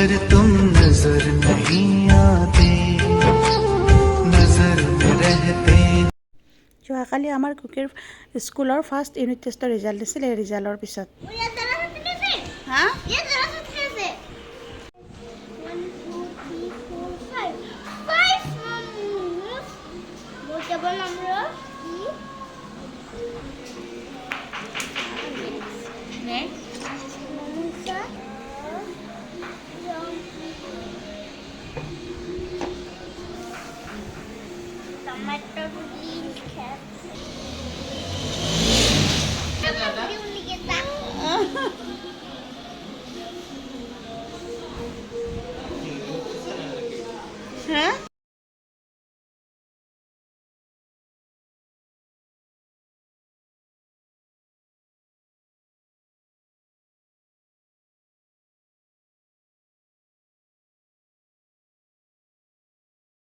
मगर तुम नजर नहीं आते नजर में रहते। যোৱাকালি আমাৰ কুকিৰ স্কুলৰ ফাৰ্ষ্ট ইউনিট টেষ্টৰ ৰিজাল্ট দিছিল। এই ৰিজাল্টৰ পিছত হা tomato, green